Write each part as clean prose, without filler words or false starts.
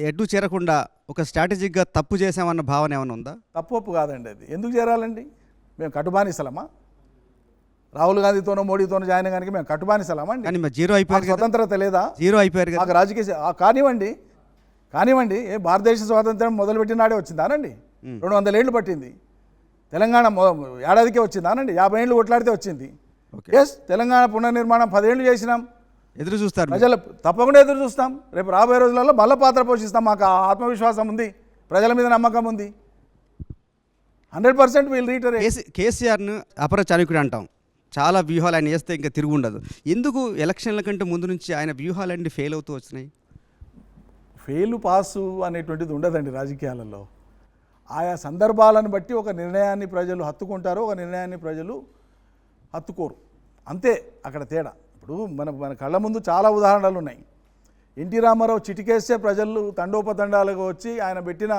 ఎటు చేరకుండా ఒక స్ట్రాటజిక్గా తప్పు చేసామన్న భావన ఏమైనా ఉందా? తప్పు కాదండి. అది ఎందుకు చేరాలండి? మేము కట్టుబానిసలమా? రాహుల్ గాంధీతోనో మోడీతోనో జాయిన్ కానీ మేము కట్టుబానిసలమా అండి? కానీ జీరో అయిపోయారు, స్వతంత్రత లేదా? జీరో అయిపోయారు కదా. మాకు రాజకీయ కానివ్వండి. భారతదేశ స్వాతంత్రం మొదలుపెట్టిన నాడే వచ్చిందానండి? 200 ఏళ్ళు పట్టింది. తెలంగాణ ఏడాదికే వచ్చిందానండి? 50 ఏళ్ళు కొట్లాడితే వచ్చింది. ఎస్, తెలంగాణ పునర్నిర్మాణం 10 ఏళ్ళు చేసినాం. ఎదురు చూస్తారు ప్రజలు, తప్పకుండా ఎదురు చూస్తాం. రేపు రాబోయే రోజులలో మళ్ళీ పాత్ర పోషిస్తాం. మాకు ఆత్మవిశ్వాసం ఉంది, ప్రజల మీద నమ్మకం ఉంది. 100% వీల్ రీటరేట్. కేసీఆర్ను అపర చాణక్యుడు అంటాం. చాలా వ్యూహాలు ఆయన వేస్తే ఇంకా తిరుగు ఉండదు. ఎందుకు ఎలక్షన్ల కంటే ముందు నుంచి ఆయన వ్యూహాలన్నీ ఫెయిల్ అవుతూ వచ్చినాయి? ఫెయిల్ పాసు అనేటువంటిది ఉండదండి రాజకీయాలలో. ఆయా సందర్భాలను బట్టి ఒక నిర్ణయాన్ని ప్రజలు హత్తుకుంటారు, ఒక నిర్ణయాన్ని ప్రజలు హత్తుకోరు. అంతే అక్కడ తేడా. ఇప్పుడు మన కళ్ళ ముందు చాలా ఉదాహరణలు ఉన్నాయి. ఎన్టీ రామారావు చిటికేస్తే ప్రజలు తండోపతండాలుగా వచ్చి ఆయన పెట్టిన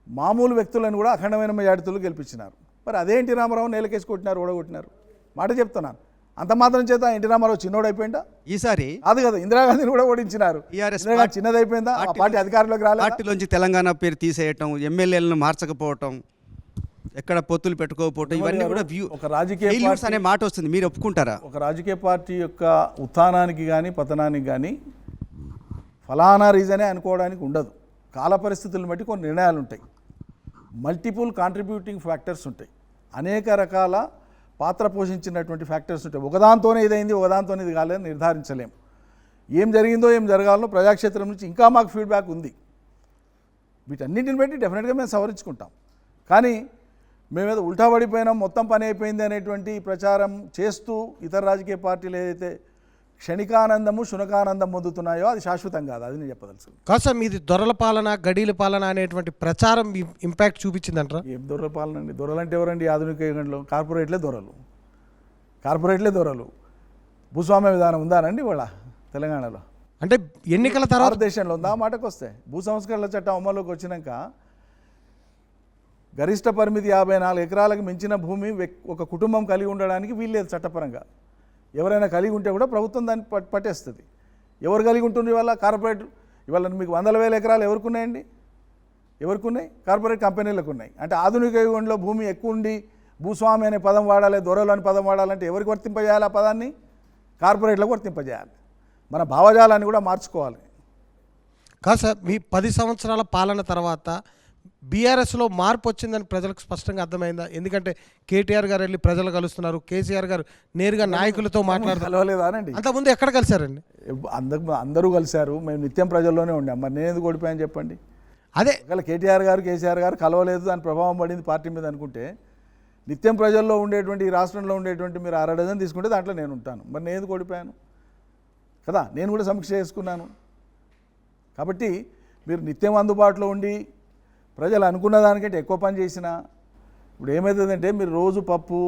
మామూలు వ్యక్తులను కూడా అఖండమైన మెజారిటీలు గెలిపించినారు. మరి అదే ఎన్టీ రామారావు నేలకేసి కొట్టినారు, ఓడగొట్టినారు. మాట చెప్తున్నాను. అంత మాత్రం చేత ఎన్టీ రామారావు చిన్నోడైపోయిందా? ఈసారి అది కదా, ఇందిరాగాంధీని కూడా ఓడించినారు. చిన్నదైపోయిందా? ఆ పార్టీ అధికారంలోకి రాలేదు. పార్టీలోంచి తెలంగాణ పేరు తీసేయటం, ఎమ్మెల్యేలను మార్చకపోవటం, ఎక్కడ పొత్తులు పెట్టుకోకపోవటం, ఇవన్నీ కూడా ఒక రాజకీయ అనే మాట వస్తుంది. మీరు ఒప్పుకుంటారా? ఒక రాజకీయ పార్టీ యొక్క ఉత్థానానికి కానీ పతనానికి కానీ ఫలానా రీజనే అనుకోవడానికి ఉండదు. కాల పరిస్థితులను బట్టి కొన్ని నిర్ణయాలు ఉంటాయి. మల్టిపుల్ కాంట్రిబ్యూటింగ్ ఫ్యాక్టర్స్ ఉంటాయి. అనేక రకాల పాత్ర పోషించినటువంటి ఫ్యాక్టర్స్ ఉంటాయి. ఒకదాంతోనే ఇదైంది, ఒకదాంతోనే ఇది కాలేదని నిర్ధారించలేం. ఏం జరిగిందో ఏం జరగాలనో ప్రజాక్షేత్రం నుంచి ఇంకా మాకు ఫీడ్బ్యాక్ ఉంది. వీటన్నిటిని బట్టి డెఫినెట్గా మేము సవరించుకుంటాం. కానీ మేమేదో ఉల్టా పడిపోయినాం, మొత్తం పని అయిపోయింది అనేటువంటి ప్రచారం చేస్తూ ఇతర రాజకీయ పార్టీలు ఏదైతే క్షణికానందము శునకానందం పొందుతున్నాయో అది శాశ్వతం కాదు. అది నేను చెప్పదలుసు కాదు సార్. మీది దొరల పాలన, గడీల పాలన అనేటువంటి ప్రచారం ఇంపాక్ట్ చూపించిందంటారా? ఏం దొరల పాలన అండి? దొరలంటే ఎవరండి? ఆధునిక యుగంలో కార్పొరేట్లే దొరలు. భూస్వామ్య విధానం ఉందానండి ఇవాళ తెలంగాణలో? అంటే ఎన్నికల తర్వాత భారతదేశంలో ఉందా? మాటకు వస్తే భూ సంస్కరణల చట్టం అమల్లోకి వచ్చినాక గరిష్ట పరిమితి 54 ఎకరాలకు మించిన భూమి ఒక కుటుంబం కలిగి ఉండడానికి వీల్లేదు చట్టపరంగా. ఎవరైనా కలిగి ఉంటే కూడా ప్రభుత్వం దాన్ని పట్టేస్తుంది. ఎవరు కలిగి ఉంటుంది ఇవాళ? కార్పొరేట్. ఇవాళ మీకు 100,000 ఎకరాలు ఎవరికి ఉన్నాయండి? ఎవరికి ఉన్నాయి? కార్పొరేట్ కంపెనీలకు ఉన్నాయి. అంటే ఆధునిక యుగంలో భూమి ఎక్కువ ఉండి భూస్వామి అనే పదం వాడాలి, దొరలు అనే పదం వాడాలంటే ఎవరికి వర్తింపజేయాలి? ఆ పదాన్ని కార్పొరేట్లకు వర్తింపజేయాలి. మన భావజాలాన్ని కూడా మార్చుకోవాలి. కాదు సార్, మీ 10 సంవత్సరాల పాలన తర్వాత బీఆర్ఎస్లో మార్పు వచ్చిందని ప్రజలకు స్పష్టంగా అర్థమైందా? ఎందుకంటే కేటీఆర్ గారు వెళ్ళి ప్రజలు కలుస్తున్నారు, కేసీఆర్ గారు నేరుగా నాయకులతో మాట్లాడలేదానండి. అంతకుముందు ఎక్కడ కలిశారండి? అందరూ కలిశారు. మేము నిత్యం ప్రజల్లోనే ఉండాం. మరి నేను ఎందుకు ఓడిపోయాను చెప్పండి? అదే ఒకవేళ కేటీఆర్ గారు కేసీఆర్ గారు కలవలేదు, దాని ప్రభావం పడింది పార్టీ మీద అనుకుంటే, నిత్యం ప్రజల్లో ఉండేటువంటి ఈ రాష్ట్రంలో ఉండేటువంటి మీరు 6 డజన్ తీసుకుంటే దాంట్లో నేను ఉంటాను. మరి నేను ఎందుకు ఓడిపోయాను కదా? నేను కూడా సమీక్ష చేసుకున్నాను. కాబట్టి మీరు నిత్యం అందుబాటులో ఉండి ప్రజలు అనుకున్న దానికంటే ఎక్కువ పని చేసినా ఇప్పుడు ఏమవుతుందంటే, మీరు రోజు పప్పు,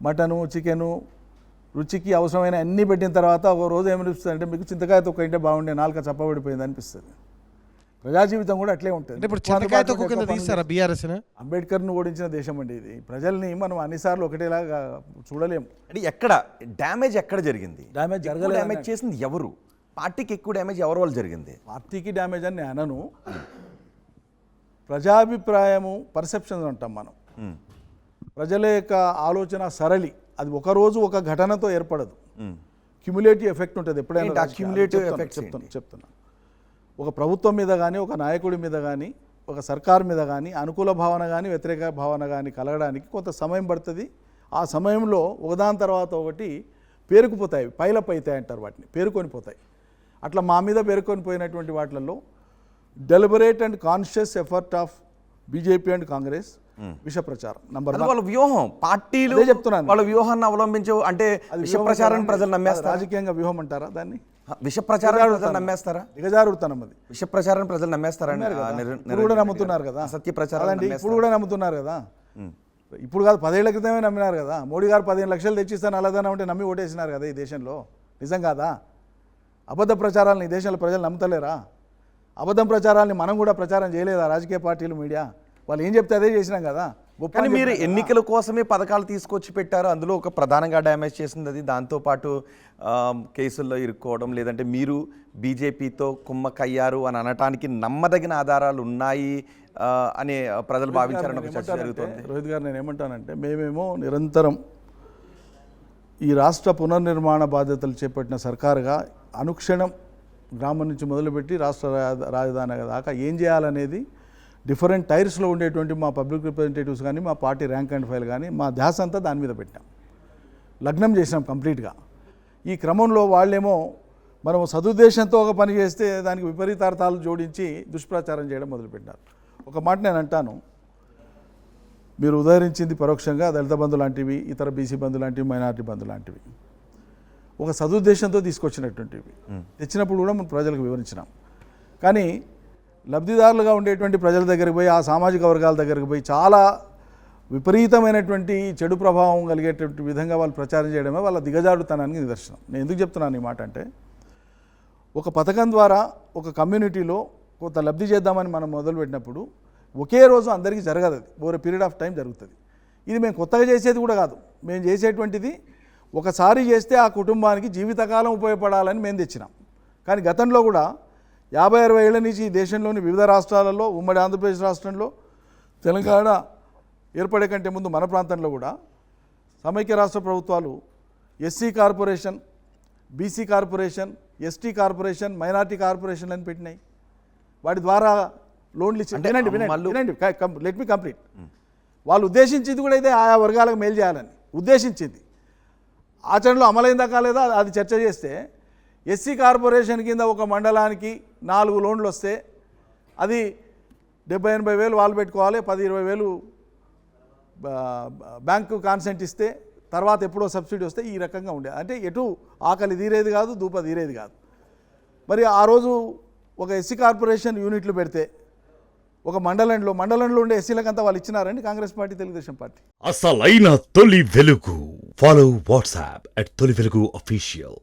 మటను, చికెను రుచికి అవసరమైన అన్నీ పెట్టిన తర్వాత ఒక రోజు ఏమనిపిస్తుంది అంటే, మీకు చింతకాయ తొక్కంటే బాగుండే, నాలుక చప్పబడిపోయింది అనిపిస్తుంది. ప్రజా జీవితం కూడా అట్లే ఉంటుంది. ఇప్పుడు చింతకాయ తొక్కు కింద తీస్తారా బీఆర్ఎస్? అంబేద్కర్ను ఓడించిన దేశం అండి ఇది. ప్రజల్ని మనం అన్నిసార్లు ఒకటేలాగా చూడలేము. అంటే ఎక్కడ డ్యామేజ్ జరిగింది? డ్యామేజ్ చేసింది ఎవరు? పార్టీకి ఎక్కువ డ్యామేజ్ ఎవరి వల్ల జరిగింది? పార్టీకి డ్యామేజ్ అని నేను అనను. ప్రజాభిప్రాయము, పర్సెప్షన్ అంటాం మనం. ప్రజల యొక్క ఆలోచన సరళి అది ఒకరోజు ఒక ఘటనతో ఏర్పడదు. క్యుములేటివ్ ఎఫెక్ట్ ఉంటుంది ఎప్పుడైనా. క్యుములేటివ్ ఎఫెక్ట్ చెప్తున్నా. ఒక ప్రభుత్వం మీద కానీ, ఒక నాయకుడి మీద కానీ, ఒక సర్కారు మీద కానీ అనుకూల భావన కానీ వ్యతిరేక భావన కానీ కలగడానికి కొంత సమయం పడుతుంది. ఆ సమయంలో ఒకదాని తర్వాత ఒకటి పేరుకుపోతాయి, పైలప్ అవుతాయి అంటారు వాటిని, పేరుకొని పోతాయి. అట్లా మా మీద పేరుకొని పోయినటువంటి వాటిల్లో deliberate and conscious effort of BJP and Congress విష ప్రచారం నంబర్ వాళ్ళ వ్యూహం. పార్టీలు చెప్తున్నాను, వాళ్ళ వ్యూహాన్ని అవలంబించు అంటే విష ప్రచారాన్ని ప్రజలు నమ్మేస్తారు. రాజకీయంగా వ్యూహం అంటారా దాన్ని? విష ప్రచారాన్ని నమ్మేస్తారా? దిగజారుతనం అది. విష ప్రచారాన్ని ప్రజలు నమ్మేస్తారని ఇప్పుడు కూడా నమ్ముతున్నారు కదా. సత్య ప్రచారం ఇప్పుడు కూడా నమ్ముతున్నారు కదా. ఇప్పుడు కాదు, 10 ఏళ్ల క్రితమే నమ్మినారు కదా. మోడీ గారు 15 లక్షలు తెచ్చిస్తాను అలాదన్నా ఉంటే నమ్మి ఓటేసినారు కదా ఈ దేశంలో. నిజం కాదా? అబద్ధ ప్రచారాలను ఈ దేశంలో ప్రజలు నమ్ముతలేరా? అబద్ధం ప్రచారాన్ని మనం కూడా ప్రచారం చేయలేదా? రాజకీయ పార్టీలు, మీడియా వాళ్ళు ఏం చెప్తే అదే చేసినాం కదా. గొప్ప కానీ అని మీరు చెప్పాను కదా. ఎన్నికల కోసమే పథకాలు తీసుకొచ్చి పెట్టారు. అందులో ఒక ప్రధానంగా డ్యామేజ్ చేసింది అది. దాంతోపాటు కేసుల్లో ఇరుక్కోవడం, లేదంటే మీరు బీజేపీతో కుమ్మక్కయ్యారు అని అనటానికి నమ్మదగిన ఆధారాలు ఉన్నాయి అని ప్రజలు భావించారని ఒక చర్చ జరుగుతుంది. రోహిత్ గారు, నేను ఏమంటానంటే మేమేమో నిరంతరం ఈ రాష్ట్ర పునర్నిర్మాణ బాధ్యతలు చేపట్టిన సర్కారుగా అనుక్షణం గ్రామం నుంచి మొదలుపెట్టి రాష్ట్ర రాజధాని దాకా ఏం చేయాలనేది డిఫరెంట్ టైర్స్లో ఉండేటువంటి మా పబ్లిక్ రిప్రజెంటేటివ్స్ కానీ మా పార్టీ ర్యాంక్ అండ్ ఫైల్ కానీ మా ధ్యాస అంతా దాని మీద పెట్టాం, లగ్నం చేసినాం కంప్లీట్గా. ఈ క్రమంలో వాళ్ళేమో మనం సదుద్దేశంతో ఒక పని చేస్తే దానికి విపరీతార్థాలు జోడించి దుష్ప్రచారం చేయడం మొదలుపెట్టినారు. ఒక మాట నేను అంటాను, మీరు ఉదహరించింది పరోక్షంగా దళిత బంధు లాంటివి, ఇతర బీసీ బంధు లాంటివి, మైనారిటీ బంధు లాంటివి ఒక సదుద్దేశంతో తీసుకొచ్చినటువంటివి తెచ్చినప్పుడు కూడా మనం ప్రజలకు వివరించినాం. కానీ లబ్ధిదారులుగా ఉండేటువంటి ప్రజల దగ్గరికి పోయి, ఆ సామాజిక వర్గాల దగ్గరికి పోయి చాలా విపరీతమైనటువంటి చెడు ప్రభావం కలిగేటువంటి విధంగా వాళ్ళు ప్రచారం చేయడమే వాళ్ళ దిగజారుతనానికి నిదర్శనం. నేను ఎందుకు చెప్తున్నాను ఈ మాట అంటే, ఒక పథకం ద్వారా ఒక కమ్యూనిటీలో కొంత లబ్ధి చేద్దామని మనం మొదలుపెట్టినప్పుడు ఒకే రోజు అందరికీ జరగదు, అది ఓవర్ పీరియడ్ ఆఫ్ టైం జరుగుతుంది. ఇది మేము కొత్తగా చేసేది కూడా కాదు, మేము చేసేటువంటిది ఒకసారి చేస్తే ఆ కుటుంబానికి జీవితకాలం ఉపయోగపడాలని మేము తెచ్చినాం. కానీ గతంలో కూడా 50-60 ఏళ్ల నుంచి ఈ దేశంలోని వివిధ రాష్ట్రాలలో, ఉమ్మడి ఆంధ్రప్రదేశ్ రాష్ట్రంలో, తెలంగాణ ఏర్పడే కంటే ముందు మన ప్రాంతంలో కూడా సమైక్య రాష్ట్ర ప్రభుత్వాలు SC corporation, BC corporation, ST corporation, minority corporation అని పెట్టినాయి. వాటి ద్వారా లోన్లు ఇచ్చి లెట్ మీ కంప్లీట్. వాళ్ళు ఉద్దేశించింది కూడా అయితే ఆయా వర్గాలకు మేలు చేయాలని ఉద్దేశించింది. ఆచరణలో అమలైందా కాలేదా అది చర్చ చేస్తే, ఎస్సీ కార్పొరేషన్ కింద ఒక మండలానికి 4 లోన్లు వస్తే అది 70-80 వేలు వాళ్ళు పెట్టుకోవాలి, 10-20 వేలు బ్యాంకు కాన్సెంట్ ఇస్తే తర్వాత ఎప్పుడో సబ్సిడీ వస్తే ఈ రకంగా ఉండేది. అంటే ఎటు ఆకలి తీరేది కాదు, దూప తీరేది కాదు. మరి ఆ రోజు ఒక ఎస్సీ కార్పొరేషన్ యూనిట్లు పెడితే ఒక మండలంలో ఉండే ఎస్సీలకంతా వాళ్ళు ఇచ్చినారండి కాంగ్రెస్ పార్టీ, తెలుగుదేశం పార్టీ. అసలైన తొలి వెలుగు. ఫాలో వాట్సాప్ @తొలి వెలుగు official.